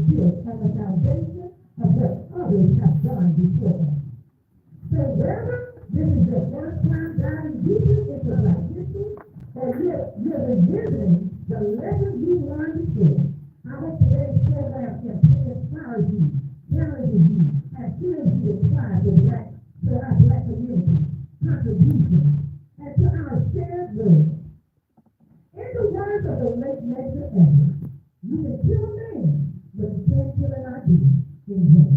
built on the foundation of what others have done before us. So whether this is your first time diving deeply into Black history, or you're revisiting the lessons you learned before, I hope today's program inspires you, challenges you, and fuels you to strive to our Black community, contribution, and to our shared world. In the words of the late Major Evans, you can kill a man, but you can't kill an idea. Enjoy.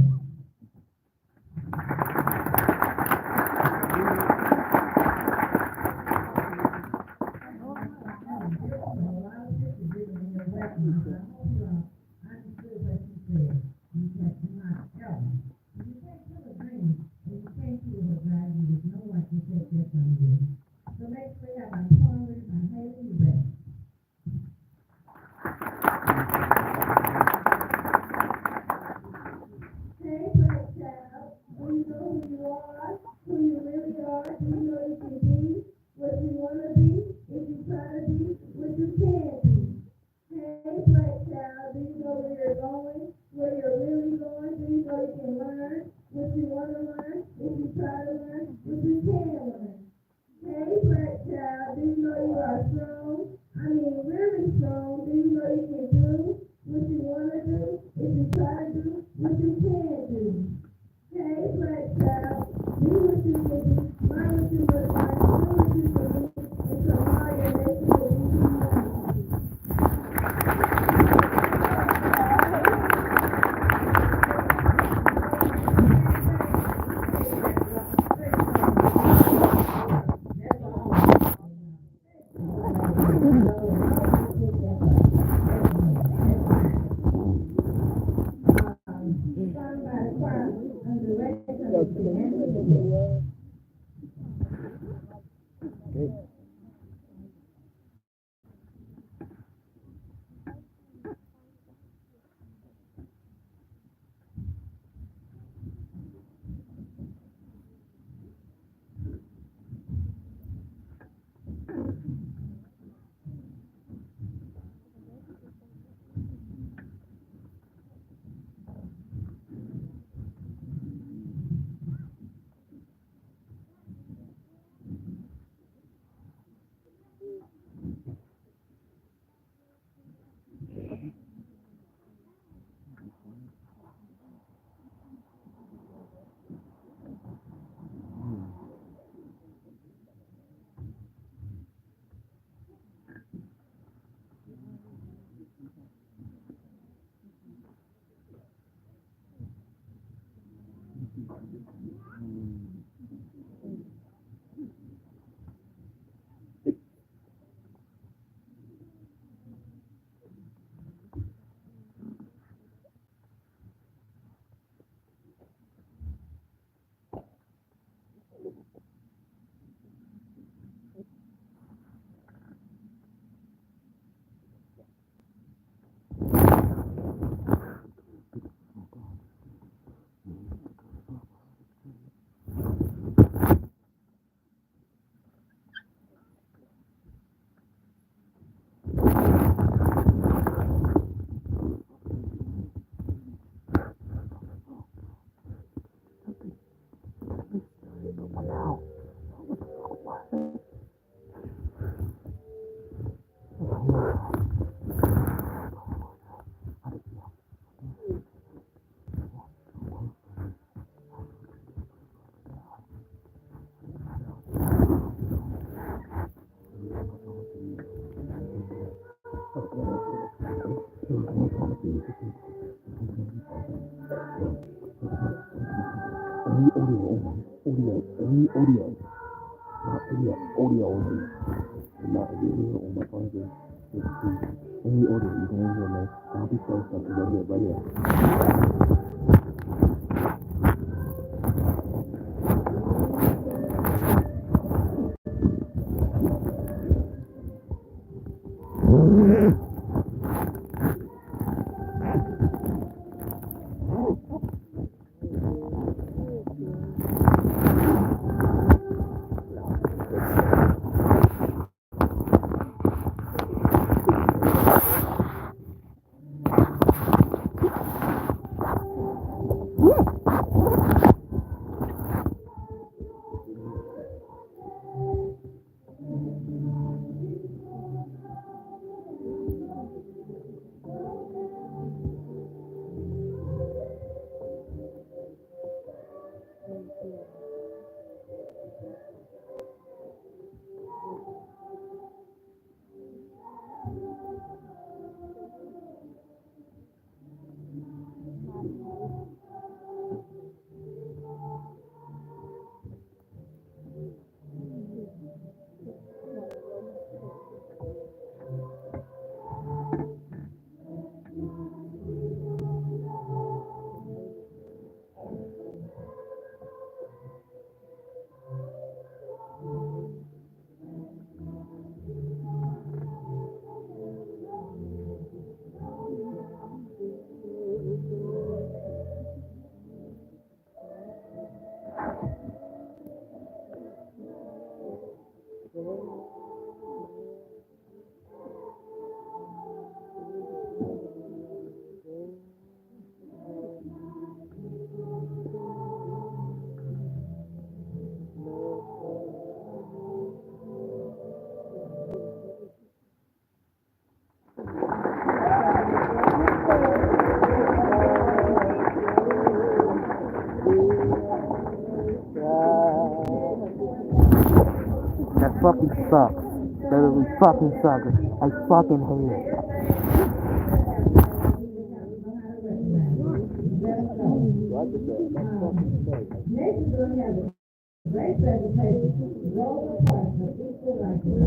Audio only, not video on my phone. Any audio you can hear me. I'll be close up to right here. fucking sucks. Literally fucking sucks. I fucking hate it. Next is going to have a great presentation, role of part for equal rights and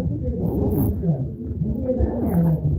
here's our narrator.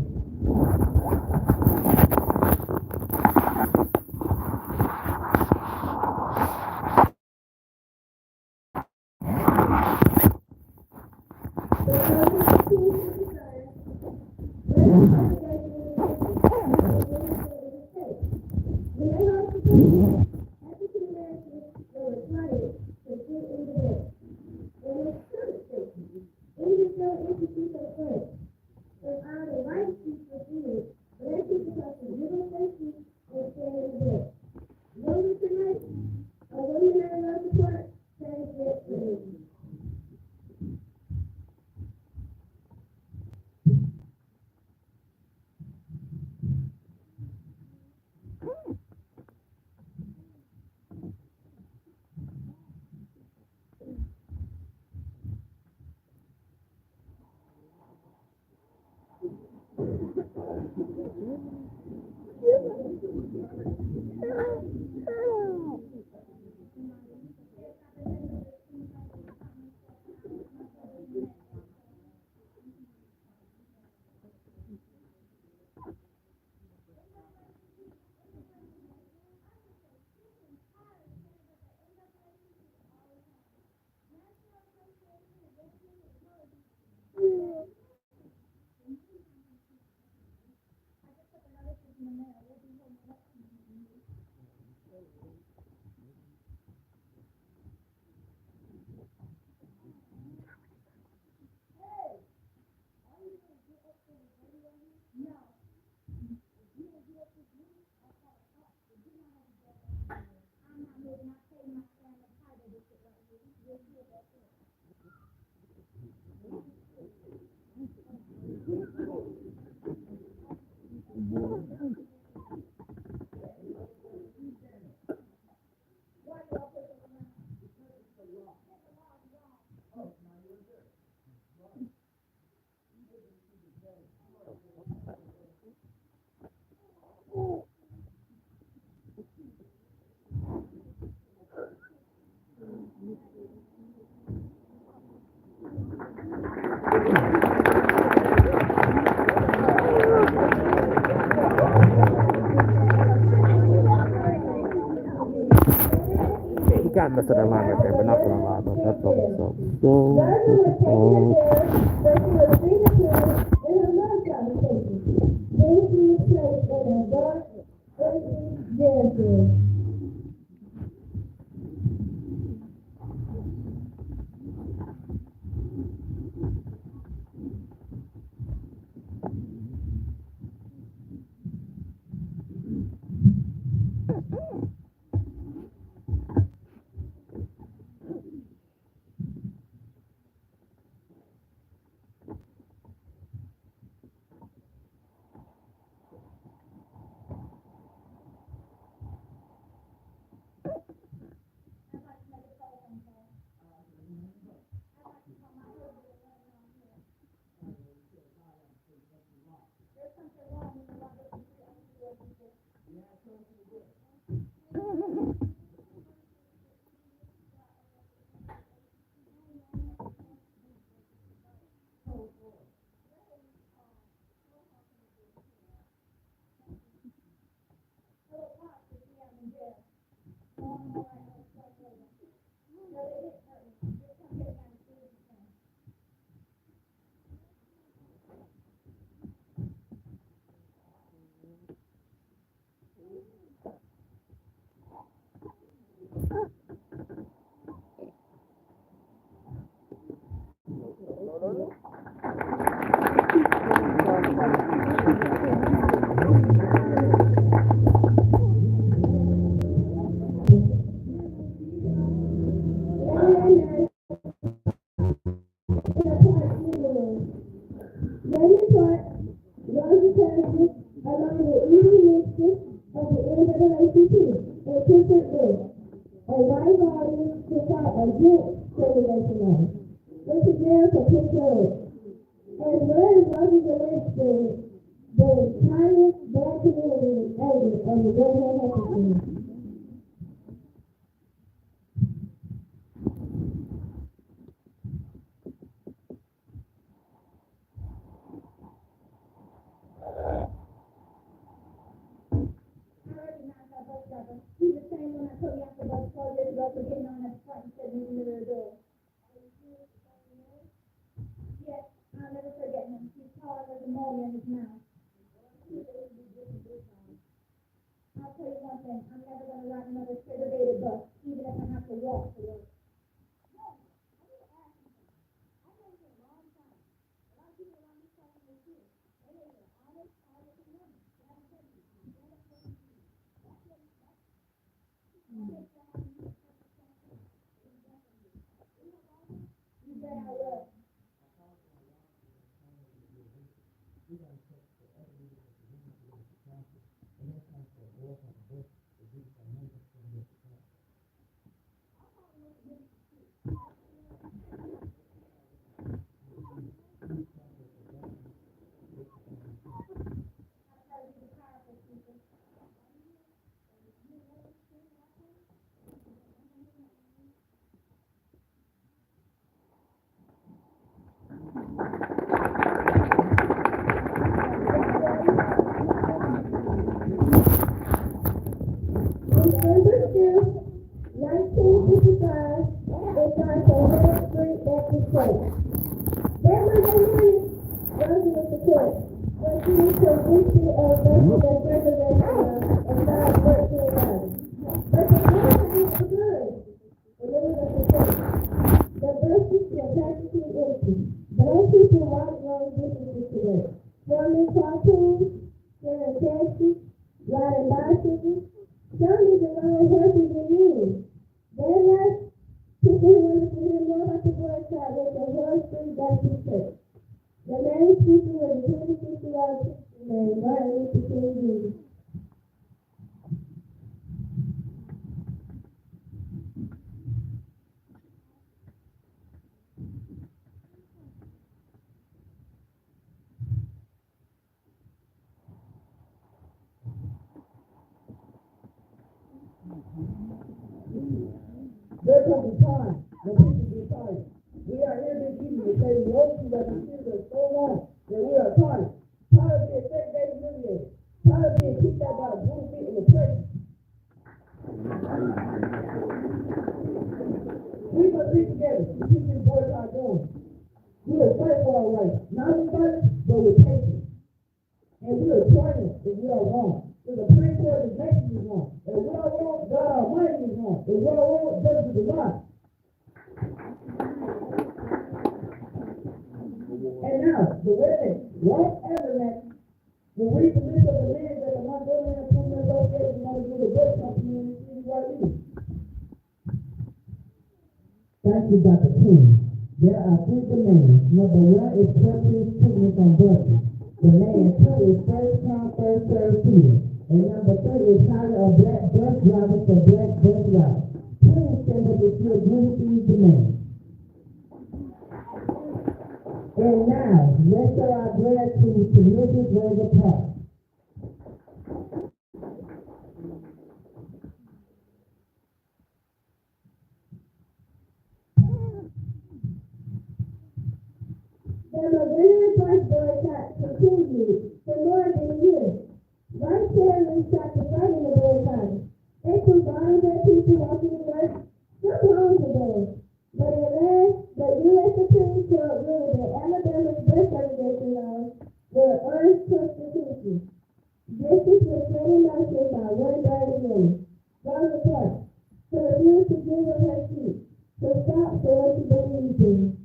You got messed up that line right there, but not gonna lie, though. That song sucks. So, went to jail for 10 drugs. As well as Rogers and Lynchburg, the entire black community is angry on the government health insurance. He's the same one I told you after about 12 years ago for getting on that front and said, "Meet me near the door." Yes, I'll never forget him. He's tall as a mole in his mouth. I'll tell you one thing, I'm never going to ride another segregated bus, even if I have to walk to work. You bet I will. December 5th, 1955, it's time for Hill Street Baptist Church. That Monday morning, Rosie was the church, when she was convicted of making a segregation and found 13 bodies. But the Lord was good, and it was a success. The buses were practically empty. Black people walked long distances today. Filming cartoons, sharing taxis, riding bicycles. Some even learn healthy than you. They're not people who wanted to hear more about the Word God with the Hill Street Baptist Church. The main speaker was a 26-year-old Christian named Martin Luther King Jr. There comes a time when people get tired. We are here this evening to say the ocean that the kids are so long that we are tired. Tired of being segregated and humiliated. Tired of being kicked out by the bullshit in the prison. We must be together to keep these boys out going. We are fighting for our rights. Not with violence, but with patience. And we are trying if we are wrong. If the Supreme Court is making us wrong. If we are wrong, God Almighty is wrong. If we are wrong, justice is right. And now, the women, whatever that, when we commit of the land that the Mongolian Improvement Association want to do the book company in the city where we live. Thank you, Dr. King. There are three demands. Number one is purchase treatment on buses. Demand two is first come, first served here. And number three is hire a black bus driver for black bus routes. Please stand up if you agree with these demands. And now, let's show our gratitude to Mrs. Rosa Parks. The November bus boycott continued for more than a year. Vice Chairman Dr. Friday the boycott. They took volunteer people walking to work some homes ago. But at last, the U.S. Supreme Court ruled that Alabama's bus segregation laws were unconstitutional. Justice was set in motion by one Friday morning. Rosa Parks, to refuse to give up her seat, to stop for what she believed in.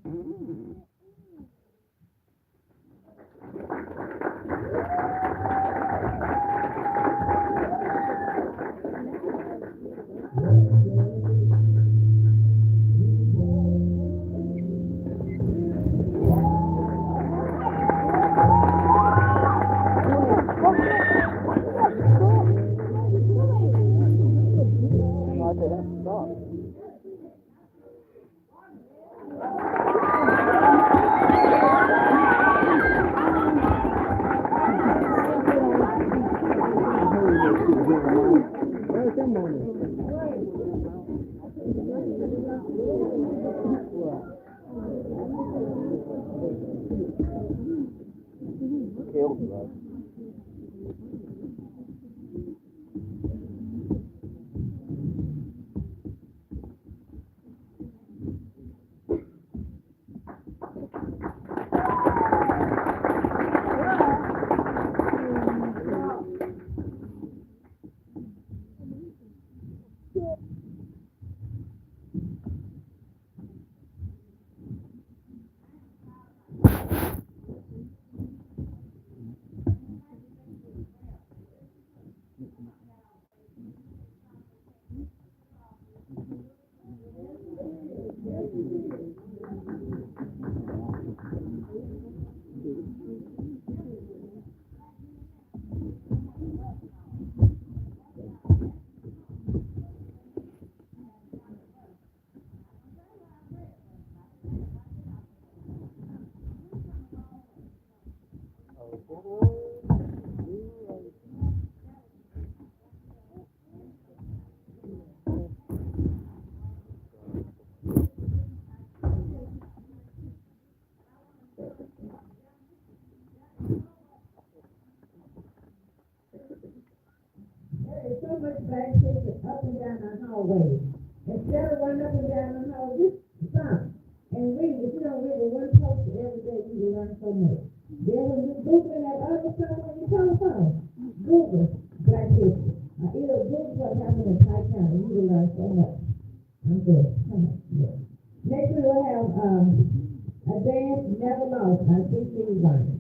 ceremony. Killed blood. There is so much black children up and down the hallway. Instead of running up and down the hall, just stop and read. If you don't read the one poster every day, you will learn so much. Then when you Google that other stuff on your telephone, Google black history. Either Google what happened in Pike County, you will learn so much. I'm good. Come on. Yeah. Next we will have a dance never lost. I think we learned.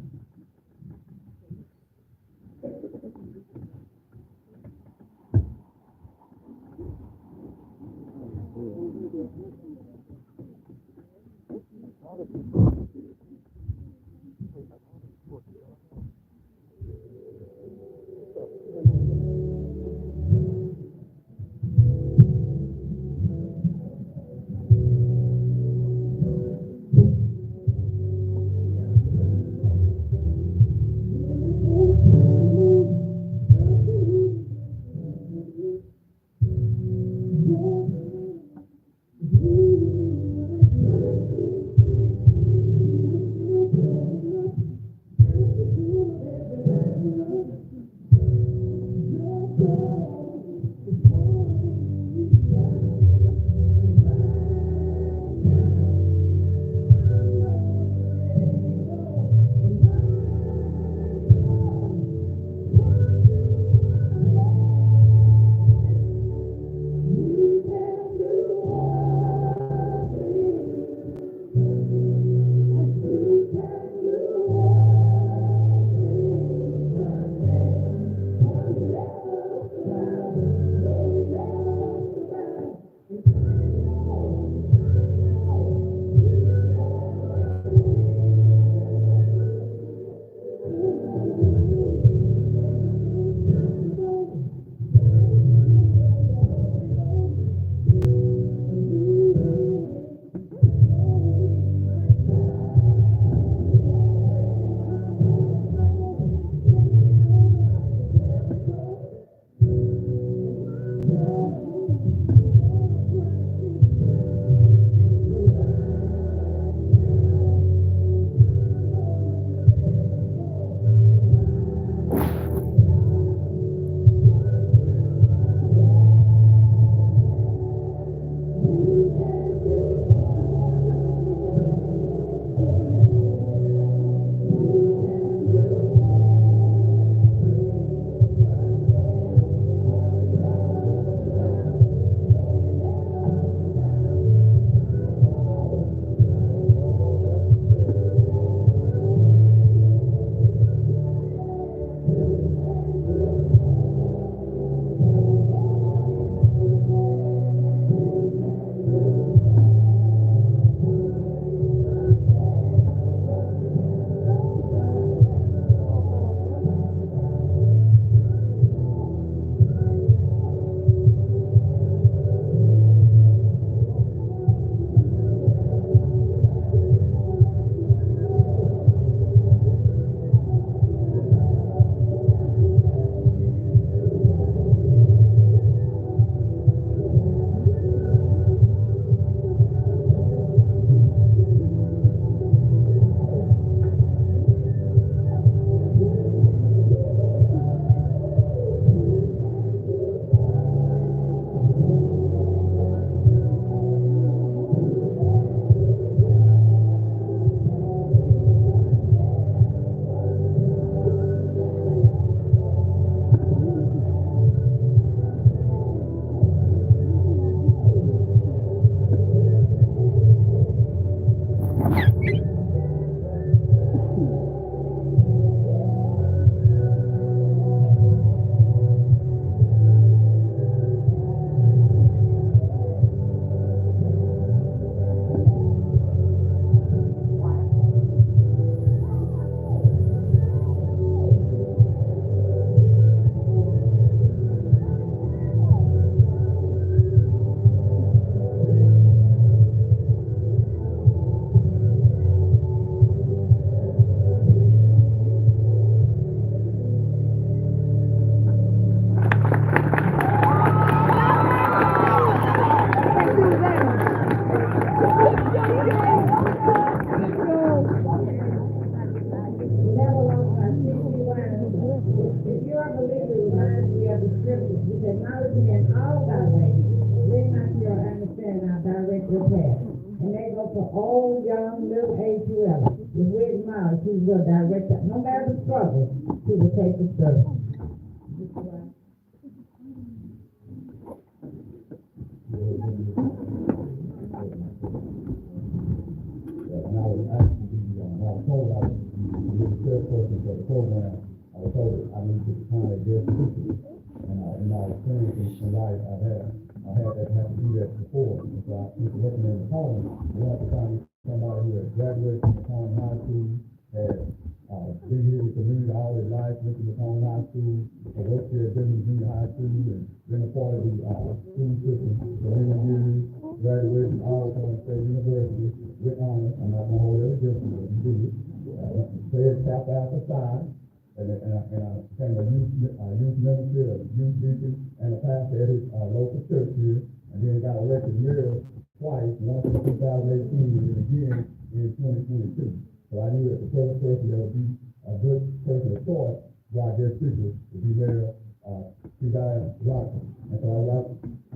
word believe reminds me of the scriptures. He said, knowledge me in all thy ways. Lean not to your understanding, I'll direct your path. And they go for old, young, middle age, whoever. With wit knowledge, he will direct us. No matter the struggle, he will take the struggle. And I was actually, when I was told I was the chairperson for the program, I was told that I need to kind of guest speaker. And in my experience in life, I had that have to do that before. And so I was working in the home, and I had to find somebody who had graduated from Macomb High School, had been here in the community all their life, went to Macomb High School, worked there at Denver Junior High School, and been a part of the school system for many years, graduated from Alabama State University with honors. I'm not going to hold it against you, but you do it. Said Kappa Alpha Psi, and I became a youth minister, a youth deacon, and a pastor at his local church here, and then got elected mayor twice, once in 2018 and again in 2022. So I knew that the first person that would be a good person of choice, our guest speaker, would be Mayor T.Diane Johnson. And so I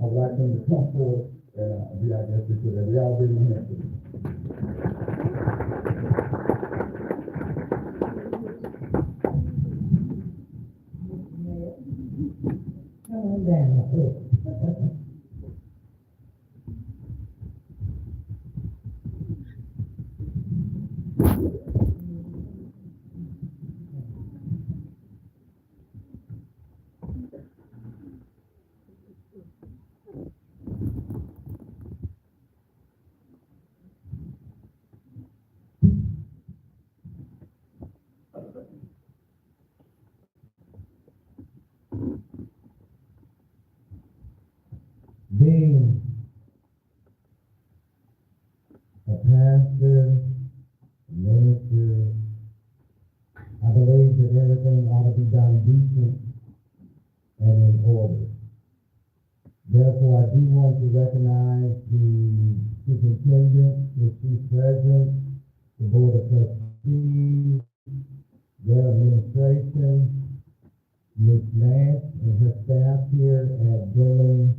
would like him to come forward and be our guest speaker, and we all give him a hand for this. Come on down. Being a pastor, a minister, I believe that everything ought to be done decent and in order. Therefore, I do want to recognize the superintendent, the chief president, the board of trustees, their administration, Ms. Nance and her staff here at Dillon,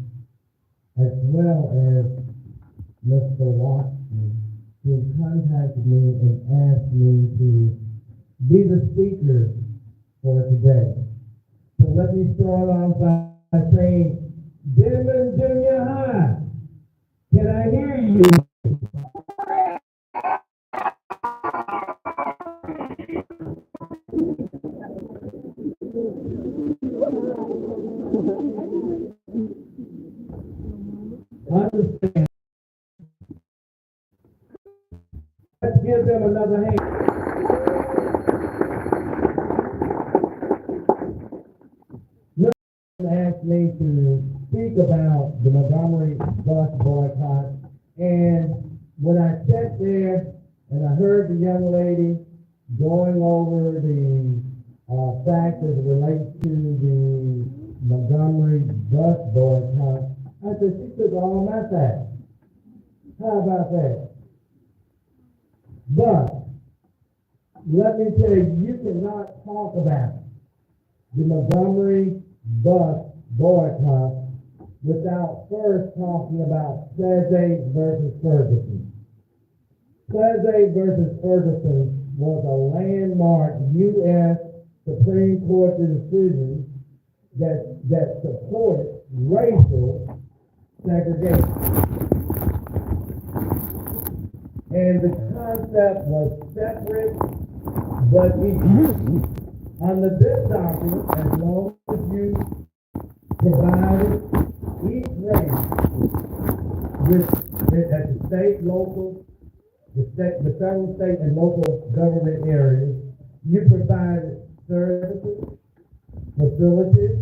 as well as Mr. Watson, who contacted me and asked me to be the speaker for today. So let me start off by saying, Dillon Junior High, can I hear you? Understand. Let's give them another hand. Asked me to speak about the Montgomery bus boycott, and when I sat there and I heard the young lady going over the facts as it relates to the Montgomery bus boycott, I said, she took all my facts. How about that? But let me tell you, you cannot talk about the Montgomery bus boycott without first talking about Plessy versus Ferguson. Plessy versus Ferguson was a landmark U.S. Supreme Court decision that supported racial segregation. And the concept was separate but equal. Under this document, as long as you provided each race with at the state, local, the federal, state, and local government areas, you provided services, facilities,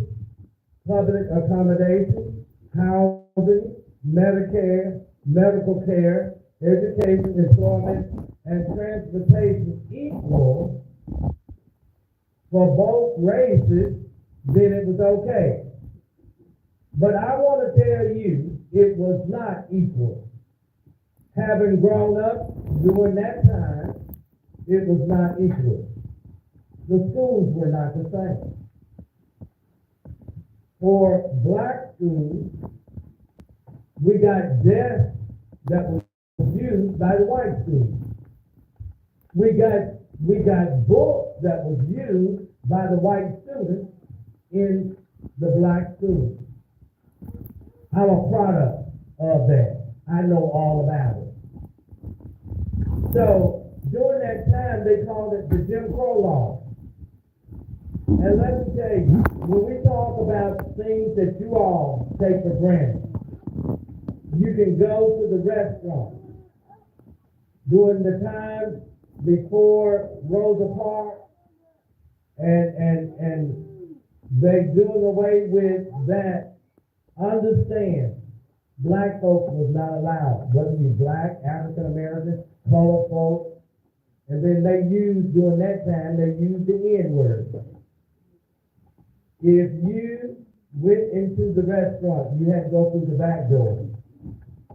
public accommodation, housing, Medicare, medical care, education, employment, and transportation equal for both races, then it was okay. But I want to tell you, it was not equal. Having grown up during that time, it was not equal. The schools were not the same. For black schools, we got desks that was used by the white schools. We got books that was used by the white students in the black schools. I'm a product of that. I know all about it. So during that time, they called it the Jim Crow law. And let me tell you, when we talk about things that you all take for granted, you can go to the restaurant during the time before Rosa Parks, and they doing away with that. Understand, black folks was not allowed, whether you black, African American, colored folks, and then they used, during that time, they used the N-word. If you went into the restaurant, you had to go through the back door.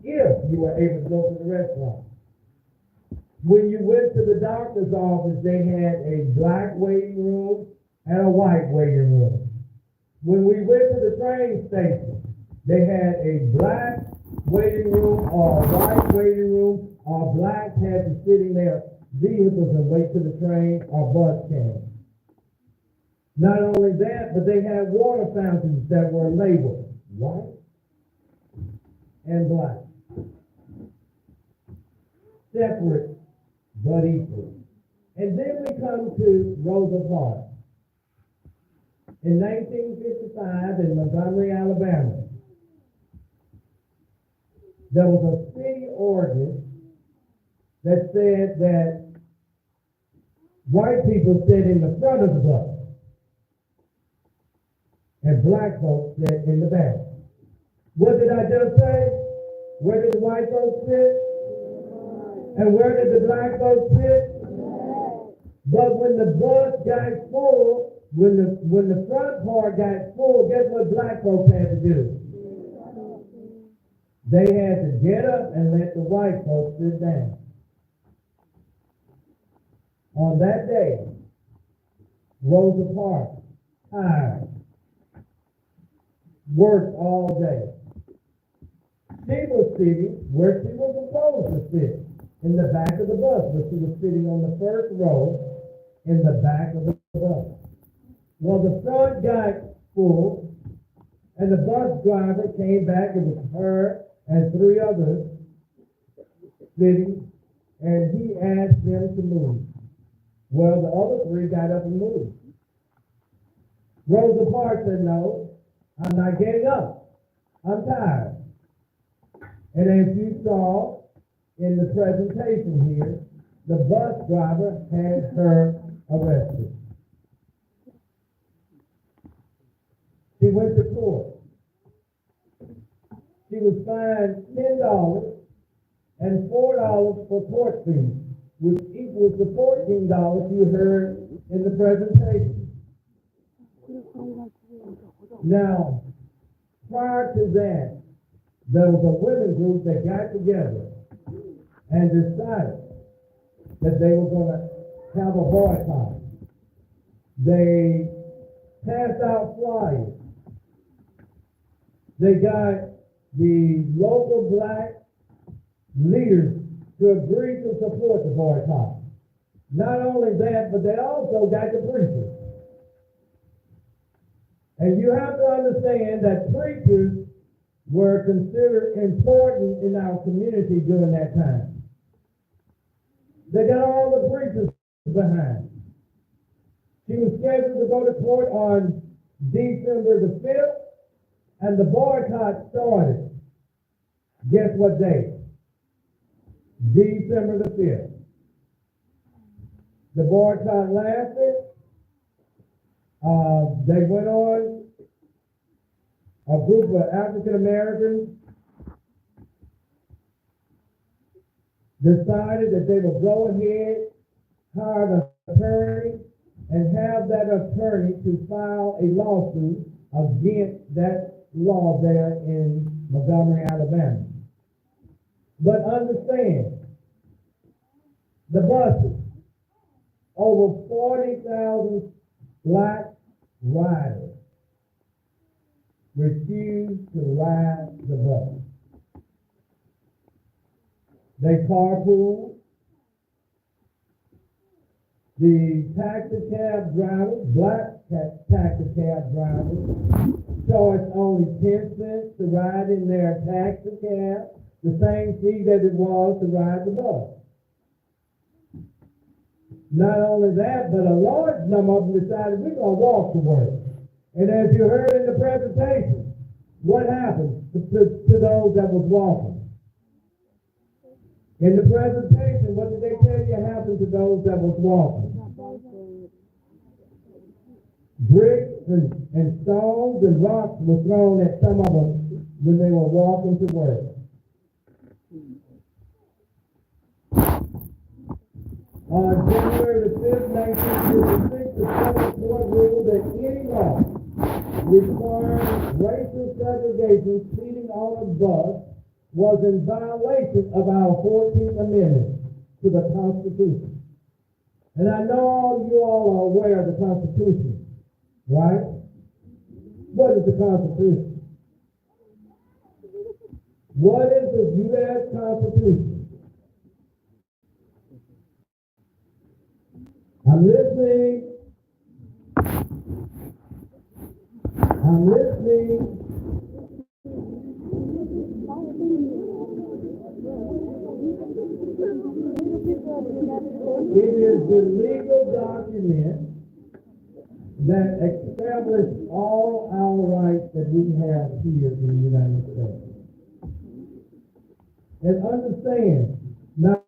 If you were able to go to the restaurant. When you went to the doctor's office, they had a black waiting room and a white waiting room. When we went to the train station, they had a black waiting room or a white waiting room, or blacks had to sit in their vehicles and wait till the train or bus came. Not only that, but they had water fountains that were labeled white and black. Separate but equal. And then we come to Rosa Parks. In 1955 in Montgomery, Alabama, there was a city ordinance that said that white people sit in the front of the bus and black folks sit in the back. What did I just say? Where did the white folks sit? And where did the black folks sit? But when the bus got full, when the front part got full, guess what black folks had to do? They had to get up and let the white folks sit down. On that day, Rosa Parks, tired, worked all day. She was sitting where she was supposed to sit, in the back of the bus, but she was sitting on the first row in the back of the bus. Well, the front got full, and the bus driver came back. It was her and three others sitting, and he asked them to move. Well, the other three got up and moved. Rosa Parks said, "No, I'm not getting up. I'm tired." And as you saw in the presentation here, the bus driver had her arrested. She went to court. She was fined $10 and $4 for court fees, which equals the $14 you heard in the presentation. Now, prior to that, there was a women group that got together and decided that they were going to have a boycott. They passed out flyers. They got the local black leaders to agree to support the boycott. Not only that, but they also got the preachers. And you have to understand that preachers were considered important in our community during that time. They got all the preachers behind. She was scheduled to go to court on December the 5th, and the boycott started. Guess what day? December the 5th. The boycott lasted. They went on. A group of African Americans decided that they would go ahead, hire an attorney, and have that attorney to file a lawsuit against that law there in Montgomery, Alabama. But understand, the buses, over 40,000 black riders refused to ride the bus. They carpooled. The taxi cab drivers, black taxi cab drivers, charged only 10 cents to ride in their taxi cab, the same fee that it was to ride the bus. Not only that, but a large number of them decided we're going to walk to work. And as you heard in the presentation, what happened to those that was walking? In the presentation, what did they tell you happened to those that was walking? Bricks and stones and rocks were thrown at some of them when they were walking to work. On January the 5th, 1956, the federal court ruled that any law requiring racial segregation speeding on a bus was in violation of our 14th Amendment to the Constitution. And I know all you all are aware of the Constitution, right? What is the Constitution? What is the U.S. Constitution? I'm listening. It is the legal document that establishes all our rights that we have here in the United States. And understand, not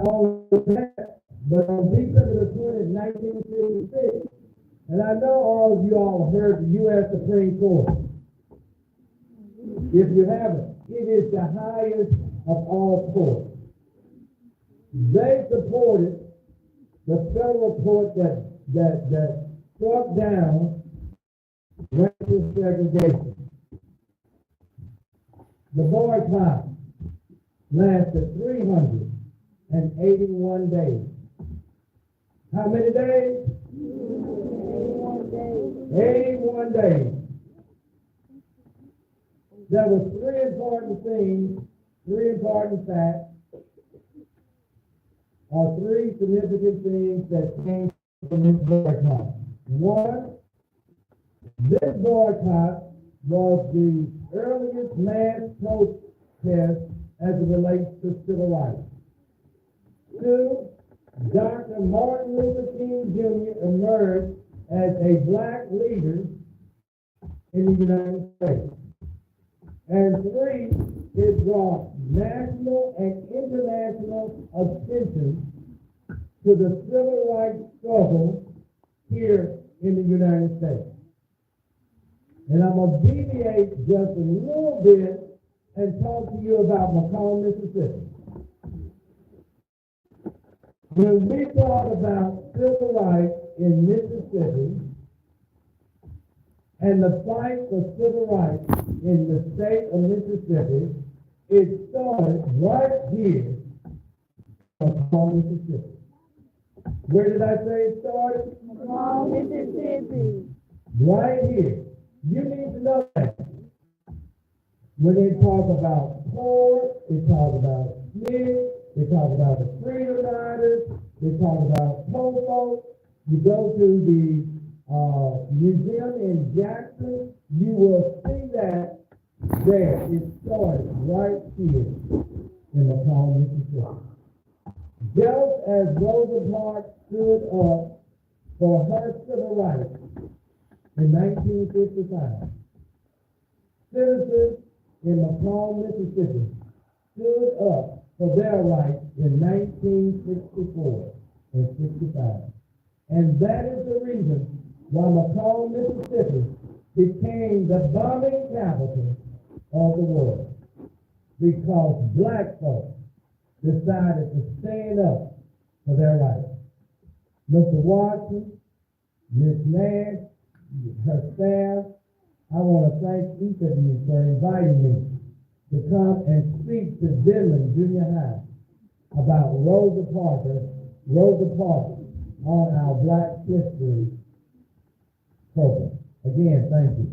only that, but on December the 20th, 1956, and I know all of you all heard the U.S. Supreme Court. If you haven't, it is the highest of all courts. They supported the federal court that struck down racial segregation. The boycott lasted 381 days. How many days? 81 days. There were three important things, three important facts, or three significant things that came from this boycott. One, this boycott was the earliest mass protest as it relates to civil rights. Two, Dr. Martin Luther King Jr. emerged as a black leader in the United States. And three, it brought national and international attention to the civil rights struggle here in the United States. And I'm going to deviate just a little bit and talk to you about McComb, Mississippi. When we talk about civil rights in Mississippi and the fight for civil rights in the state of Mississippi, it started right here in McComb, Mississippi. Where did I say it started? McComb, Mississippi. Right here. You need to know that. When they talk about Ford, they talk about Smith, they talk about the Freedom Riders, they talk about Popo. You go to the museum in Jackson, you will see that there. It started right here in McComb, Mississippi. Just as Rosa Parks stood up for her civil rights in 1955, citizens in McComb, Mississippi stood up for their rights in 1964 and 65. And that is the reason why McComb, Mississippi became the bombing capital of the world. Because black folks decided to stand up for their rights. Mr. Watson, Ms. Nash, her staff, I want to thank each of you for inviting me to come and speak to Denland Junior High about Rosa Parks on our Black History program. Again, thank you.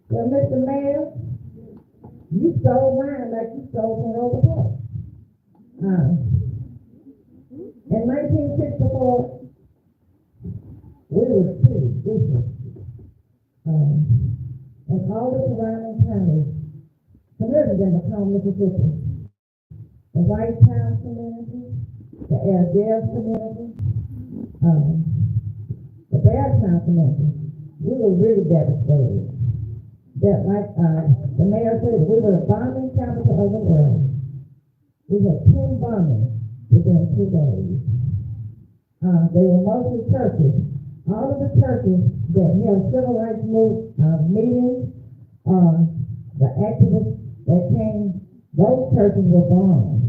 Well, Mr. Mayor, you stole mine like you stole from over there. In 1964, we were pretty different. And all the surrounding counties, communities in the town of Mississippi, the White Town community, the Airedale community, the Beartown community, we were really devastated. That, like the mayor said, we were the bombing capital of the world. We had 10 bombings within 2 days. They were mostly churches. All of the churches that held civil rights meetings, the activists that came, those churches were bombed.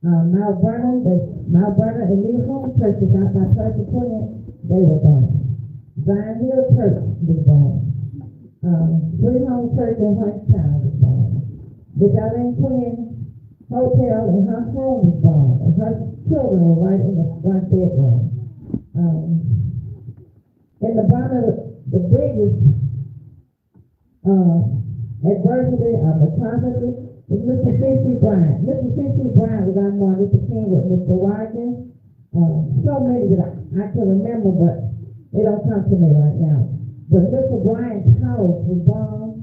Mount Vernon and New Home churches out by Church of Queen, they were bombed. Zion Hill Church was bombed. Sweet Home Church in Whitetown was bombed. The Darlene Quinn Hotel in her home was bombed, and her children were right in the front bedroom. In the bombing, the biggest adversity of the controversy was Mr. C.C. Bryant. Mr. C.C. Bryant was on Martin Luther King with Mr. Watkins. So many that I can remember, but they don't come to me right now. But Mr. Bryant's house was bombed,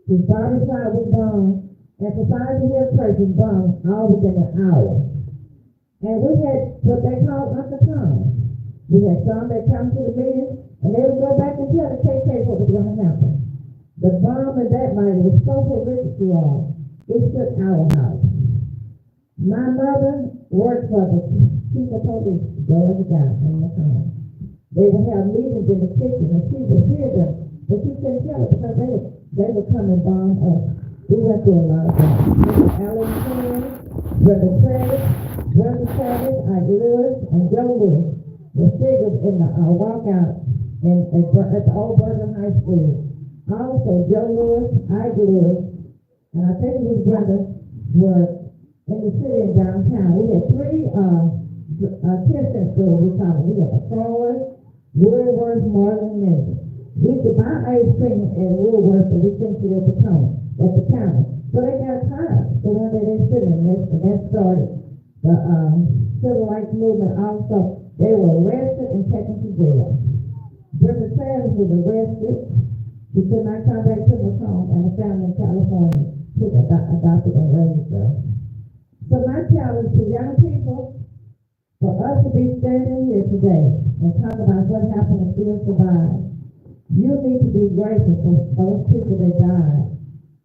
his daughter's side was bombed, and Society Hill Church was bombed all within an hour. And we had what they called Uncle Tom. We had some that come to the meeting, and they would go back and tell the KK what was going to happen. The bomb of that night was so horrific to all. It shook our house. My mother worked for the chief of police, George Guy, in the town. They would have meetings in the kitchen, and she would hear them, but she couldn't tell it because they would come and bomb us. We went through a lot of things. Mr. Allen King, Brother Travis, Ike Lewis, and Joe Lewis were figures in the walkout at the Old Bergen High School. Also, Joe Lewis, Ike Lewis, and I think his brothers were in the city and downtown. We had 3 Christian schools, we call them. We had the Forward, Woolworth, Marlin, and Navy. We could buy ice cream at Woolworth, but we couldn't see at the counter. So they got tired, the one that they sit in this, and that started the civil rights movement also. They were arrested and taken to jail. Brother Travis was arrested. He could not come back to his home, and a family in California took adopted and raised her. So my challenge to young people, for us to be standing here today and talk about what happened and still survive, you need to be grateful for those people that died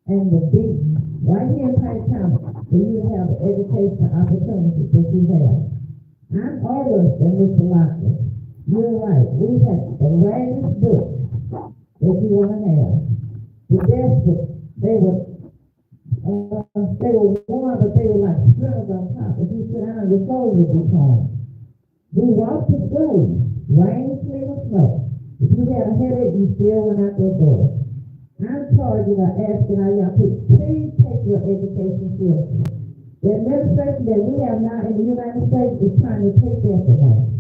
and were beaten right here in Pike County for you to have the educational opportunities that you have. I'm older than Mr. Lockwood. You're right. We have the ragged book that you want to have. The desperate, they were warm, but they were like strings on top. If you sit down, your soul would be torn. We walked to school, rain, sleet, or snow. If you had a headache, you still went out the door. I'm charging or asking our young people, please take your education seriously. The administration that we have now in the United States is trying to take that from us.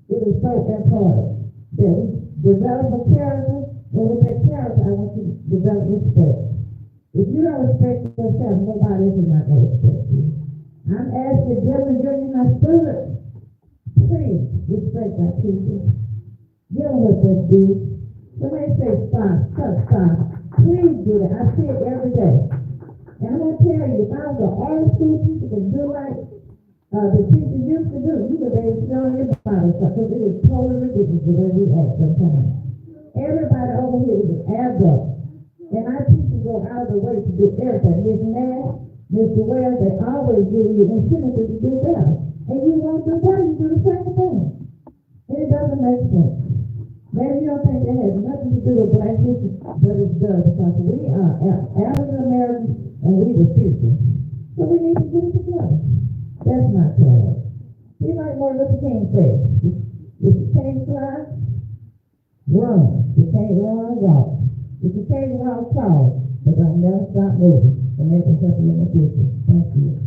It is so important that we develop a character, and with that character, I want you to develop respect. If you don't respect yourself, nobody else is not going to respect you. I'm asking Dillon Junior High students, please respect our teachers. Dealing with this dude. Somebody say stop. Please do that. I see it every day. And I'm going to tell you, if I was an art school teacher that do like the teacher used to do, you would be showing everybody something. It is totally ridiculous the way we act sometimes. Everybody over here is adult. And our teachers go out of the way to do everything. Miss Nash, Mr. Wells, they always give you incentive to do better. And you won't do better, you do the same thing. And it doesn't make sense. Maybe you don't think that has nothing to do with black people, but it does, because we are African Americans and we the future. So we need to get it together. That's my prayer. Martin Luther King said, if you can't fly, run. If you can't run, walk. If you can't walk, crawl. But don't never stop moving. And that will help you in the future. Thank you.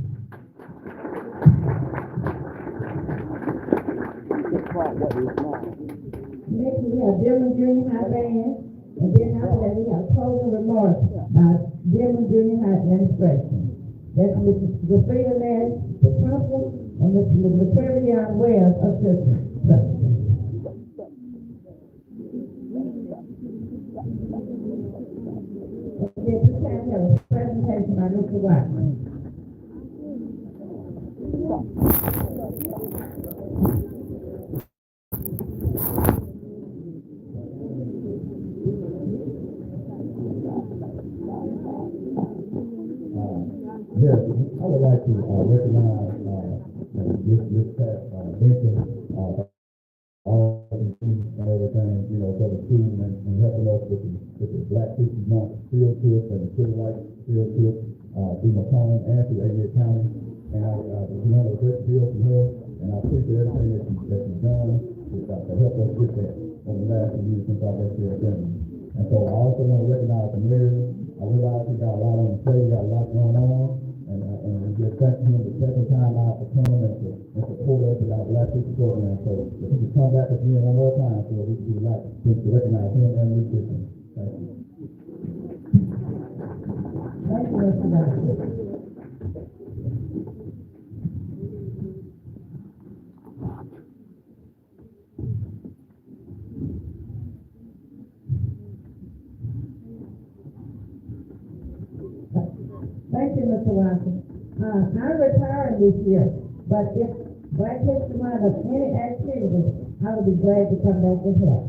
Next we have Dillon Junior High Band. And then after that we have closing remarks by Dillon Junior High Administration. That's Mrs. Sophia Nash, the principal, and Mr. Material Wells, assistant principal. And then this time we have a presentation by Mr. Watson. Yes, I would like to recognize this past Lincoln, all the things and everything, you know, for the school and helping us with the Black History Month field trip and the Civil Rights field trip through Macomb and through Elliott County. And I learned a great deal from her, and I appreciate everything that she's done to help us get that over the last few years since I've been here again. And so I also want to recognize the mayor. I realize he got a lot on the plate, got a lot going on. And we just thank him the second time out for coming and support us with our Black History program. So if he can come back again one more time, so we can do that, just to recognize him and his vision. Thank you. Thank you, Mr. Watson. Thank you, Mr. Watson. I'm retiring this year, but if Black History Month of any activity, I would be glad to come back and help.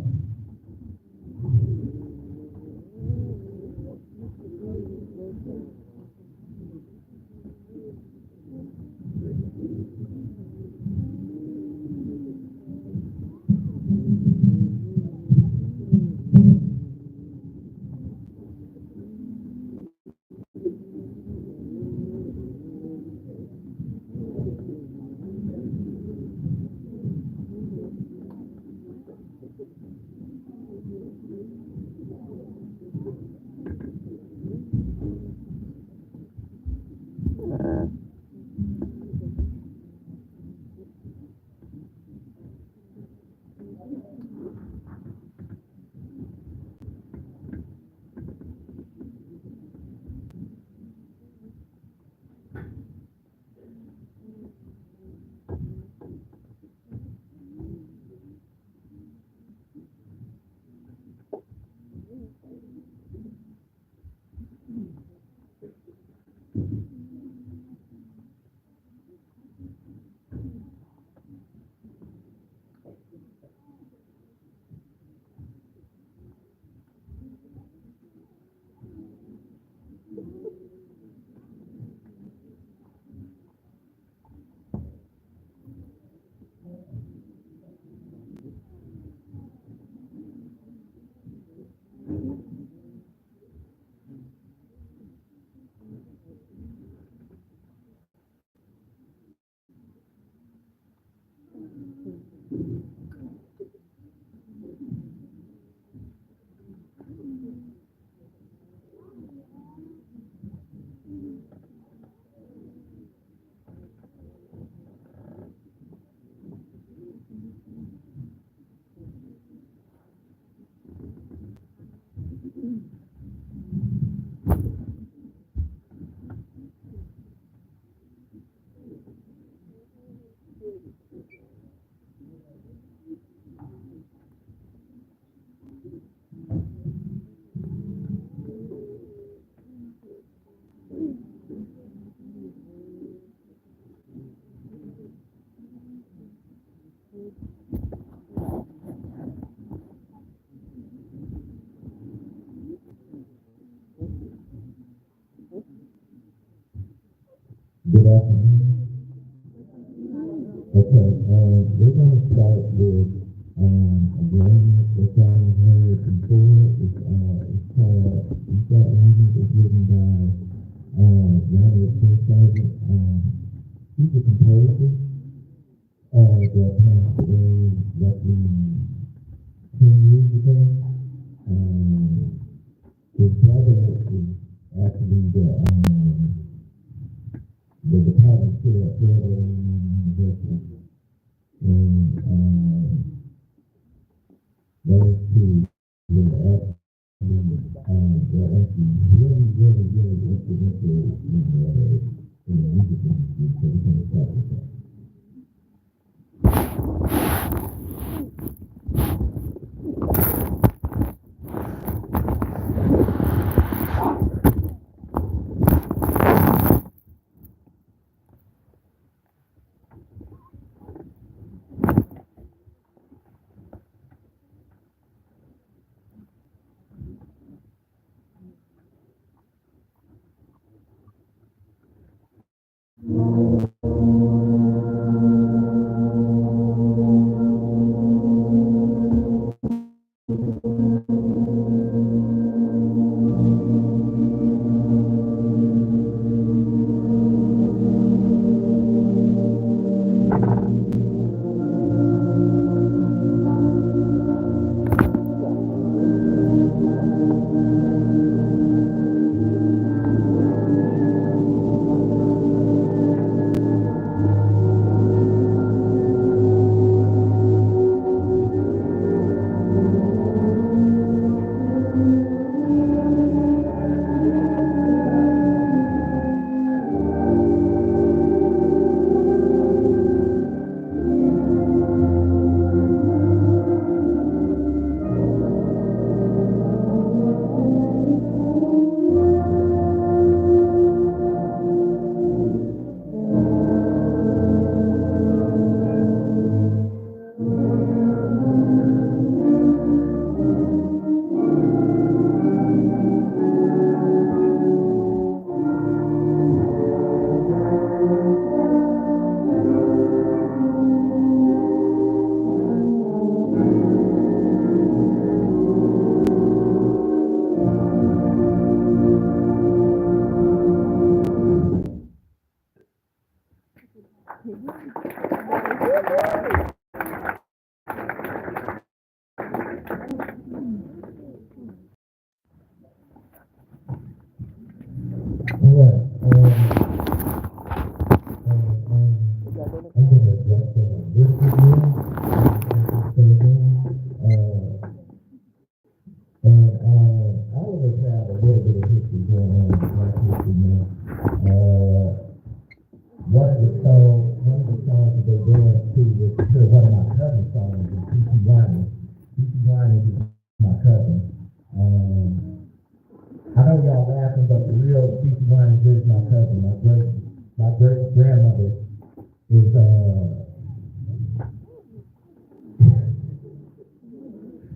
Good afternoon. Okay, we're going to start with agreement that y'all have heard before. It's called East Atlanta. It's written by Ronald P. Sargent. He's a composer. that passed away roughly 10 years ago. His brother is actually the department chair at Florida University. And those two were actually really influential in the music industry, so we can start with that.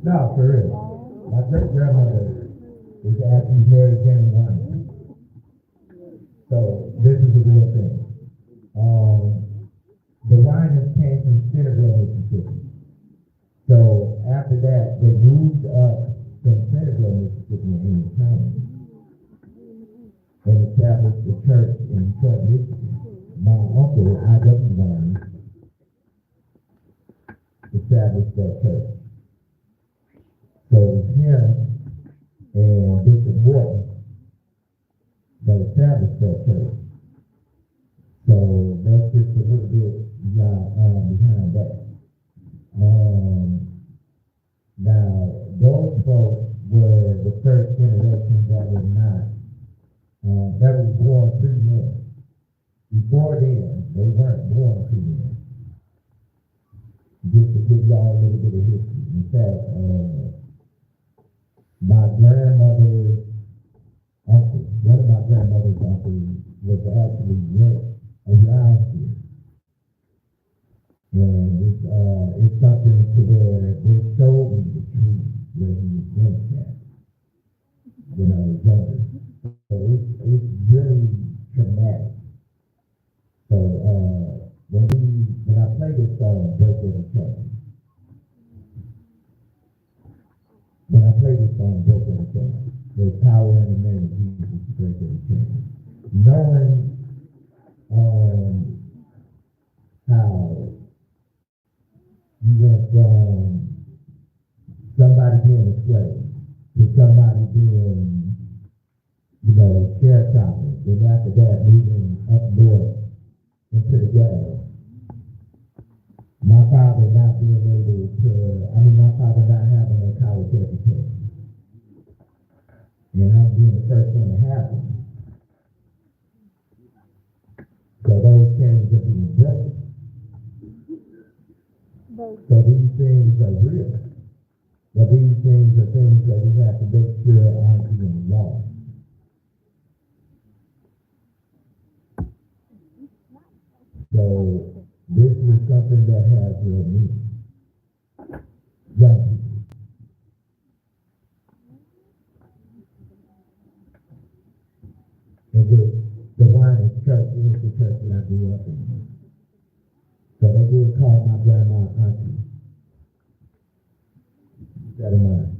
No, for real. My great grandmother is actually Mary Jane Wine. So this is a real thing. The Winans came from Centerville, Mississippi. So after that, they moved up from Centerville, Mississippi in the county and established a church in Detroit, Michigan. My uncle, I.W. Wine, established that church. So it's him and Bishop Morton that established that church. So that's just a little bit behind that. Now, those folks were the first generation that was not, that was born pre-men. Before then, they weren't born pre-men. Just to give y'all a little bit of history. In fact, my grandmother's uncle, one of my grandmother's uncles was actually went around here. And it's something to where they showed me the tree where he was going at when I was younger. So it's really traumatic. So when I play this song, Break Every Chain, when I play this song, Break Every Chain, there's power in the name of Jesus to break every chain. Knowing how gas. My father not being able to, my father not having a college education. And I'm being the first one to have it. So those things are being broken. So these things are real. But these things are things that we have to make sure aren't being lost. So this is something that has real meaning. Young people. And the Winans Church is the church that I grew up in. So they would call my grandma auntie. Keep that in mind.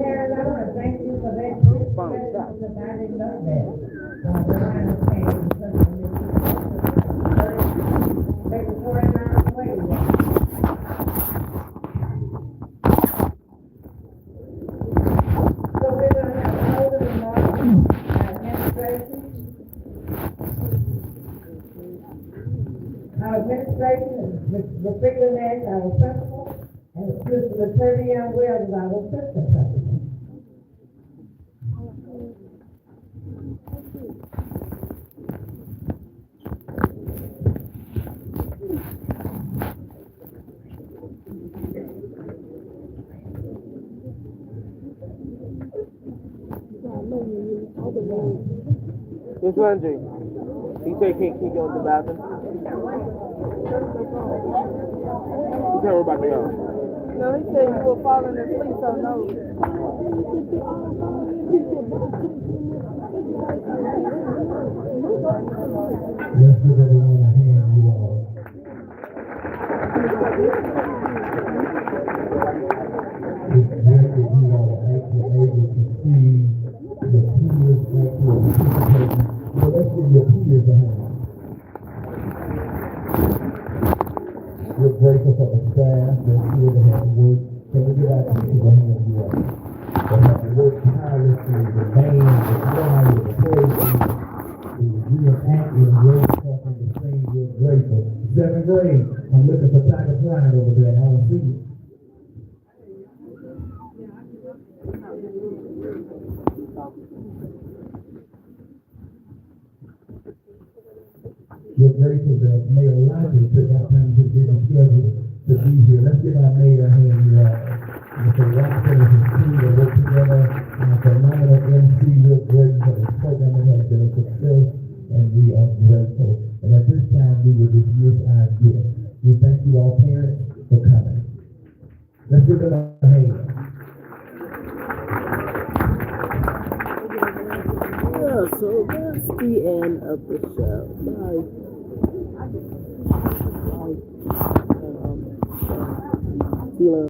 Karen, I want to thank you for that good question because I didn't know that. The Winans came because of this. They were 40 miles away. So we're going to have a hold of the administration. Our administration is Victor Nash, our principal. And Mr. Attorney Young Wells is our assistant principal. Miss Landry, he said can't keep you in the bathroom. He said we're about to go. No, he said you were falling asleep, so no. Let's give everyone a hand, you all. It's great that you all are actually able to see the peers actually participating. So let's give your peers a hand. We're grateful for the staff that's here to have work. Can we give out to the hand you all? They have to work tirelessly, the band, the choir, the praise team, the real acting, great stuff on the scene. We're grateful. 7th grade, I'm looking for Tiger Pride over there. I don't see it. We're grateful that Mayor Lodge took out time to get a schedule to be here. Let's give our mayor a hand, you all. Mr. Watson and his team to work together. Phenomenal MC, we're grateful for this program that has been a success, and we are grateful. And at this time, we will dismiss our gift. We thank you all parents for coming. Let's give them a hand. Yeah, so that's the end of the show. Bye. See you later.